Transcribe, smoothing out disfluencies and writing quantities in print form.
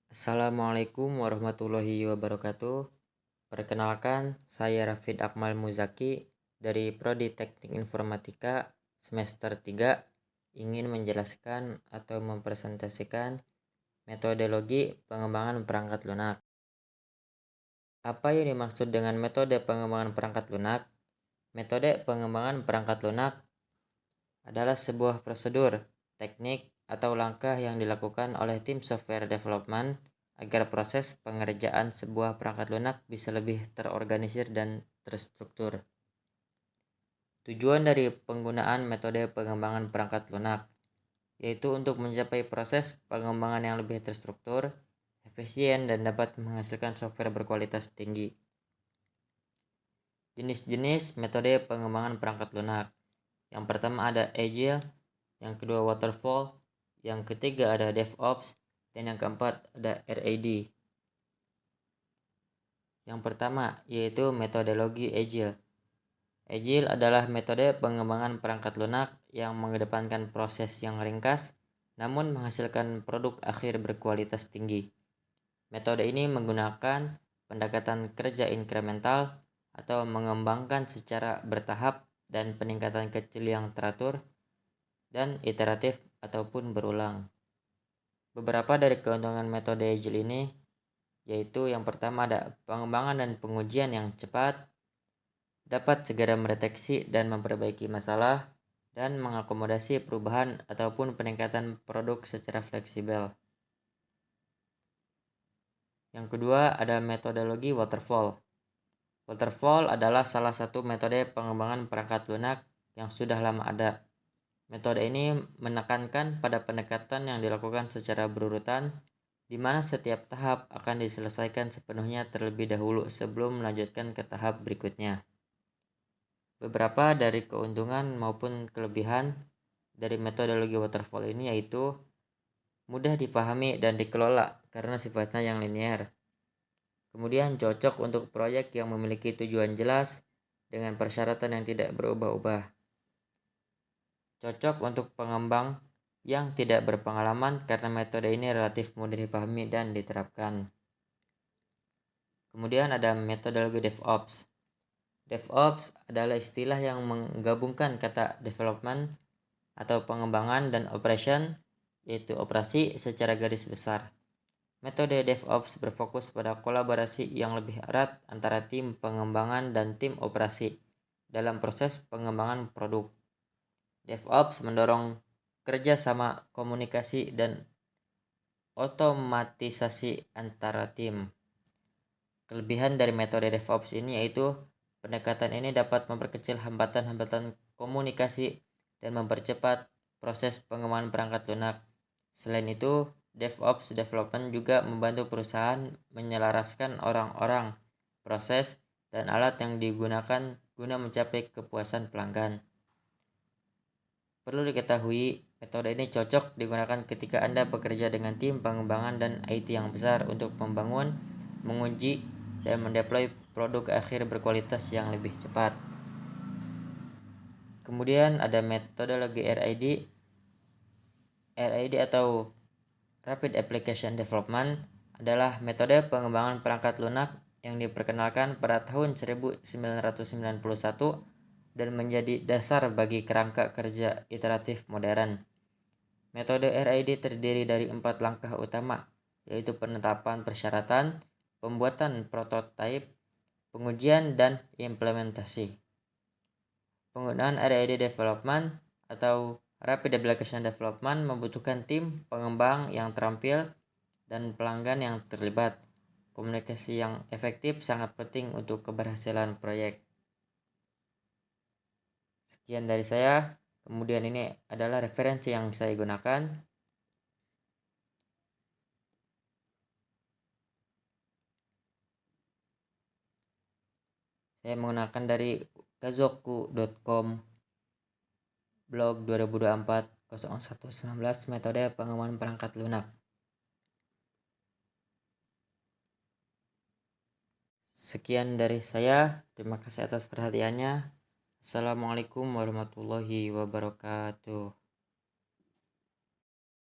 Assalamualaikum warahmatullahi wabarakatuh. Perkenalkan, saya Rafid Akmal Muzaki dari Prodi Teknik Informatika semester 3 ingin menjelaskan atau mempresentasikan metodologi pengembangan perangkat lunak. Apa yang dimaksud dengan metode pengembangan perangkat lunak? Metode pengembangan perangkat lunak adalah sebuah prosedur, teknik, atau langkah yang dilakukan oleh tim software development agar proses pengerjaan sebuah perangkat lunak bisa lebih terorganisir dan terstruktur. Tujuan dari penggunaan metode pengembangan perangkat lunak yaitu untuk mencapai proses pengembangan yang lebih terstruktur, efisien, dan dapat menghasilkan software berkualitas tinggi. Jenis-jenis metode pengembangan perangkat lunak. Yang pertama ada Agile, yang kedua Waterfall, yang ketiga ada DevOps, dan yang keempat ada RAD. Yang pertama yaitu metodologi Agile. Agile adalah metode pengembangan perangkat lunak yang mengedepankan proses yang ringkas namun menghasilkan produk akhir berkualitas tinggi. Metode ini menggunakan pendekatan kerja inkremental atau mengembangkan secara bertahap dan peningkatan kecil yang teratur dan iteratif ataupun berulang. Beberapa dari keuntungan metode Agile ini yaitu yang pertama ada pengembangan dan pengujian yang cepat, dapat segera mendeteksi dan memperbaiki masalah, dan mengakomodasi perubahan ataupun peningkatan produk secara fleksibel. Yang kedua ada metodologi Waterfall. Waterfall adalah salah satu metode pengembangan perangkat lunak yang sudah lama ada. Metode ini menekankan pada pendekatan yang dilakukan secara berurutan, di mana setiap tahap akan diselesaikan sepenuhnya terlebih dahulu sebelum melanjutkan ke tahap berikutnya. Beberapa dari keuntungan maupun kelebihan dari metodologi waterfall ini yaitu mudah dipahami dan dikelola karena sifatnya yang linear. Kemudian cocok untuk proyek yang memiliki tujuan jelas dengan persyaratan yang tidak berubah-ubah. Cocok untuk pengembang yang tidak berpengalaman karena metode ini relatif mudah dipahami dan diterapkan. Kemudian ada metodologi DevOps. DevOps adalah istilah yang menggabungkan kata development atau pengembangan dan operation, yaitu operasi secara garis besar. Metode DevOps berfokus pada kolaborasi yang lebih erat antara tim pengembangan dan tim operasi dalam proses pengembangan produk. DevOps mendorong kerjasama, komunikasi, dan otomatisasi antara tim. Kelebihan dari metode DevOps ini yaitu pendekatan ini dapat memperkecil hambatan-hambatan komunikasi dan mempercepat proses pengembangan perangkat lunak. Selain itu, DevOps development juga membantu perusahaan menyelaraskan orang-orang, proses, dan alat yang digunakan guna mencapai kepuasan pelanggan. Perlu diketahui, metode ini cocok digunakan ketika Anda bekerja dengan tim pengembangan dan IT yang besar untuk membangun, menguji, dan mendeploy produk akhir berkualitas yang lebih cepat. Kemudian ada metodologi RAD. RAD atau Rapid Application Development adalah metode pengembangan perangkat lunak yang diperkenalkan pada tahun 1991 dan menjadi dasar bagi kerangka kerja iteratif modern. Metode RAD terdiri dari 4 langkah utama, yaitu penetapan persyaratan, pembuatan prototipe, pengujian, dan implementasi. Penggunaan RAD development atau Rapid Application Development membutuhkan tim pengembang yang terampil dan pelanggan yang terlibat. Komunikasi yang efektif sangat penting untuk keberhasilan proyek. Sekian dari saya. Kemudian ini adalah referensi yang saya gunakan. Saya menggunakan dari kazoku.com, blog 2024-01-19, metode pengembangan perangkat lunak. Sekian dari saya. Terima kasih atas perhatiannya. Assalamualaikum warahmatullahi wabarakatuh.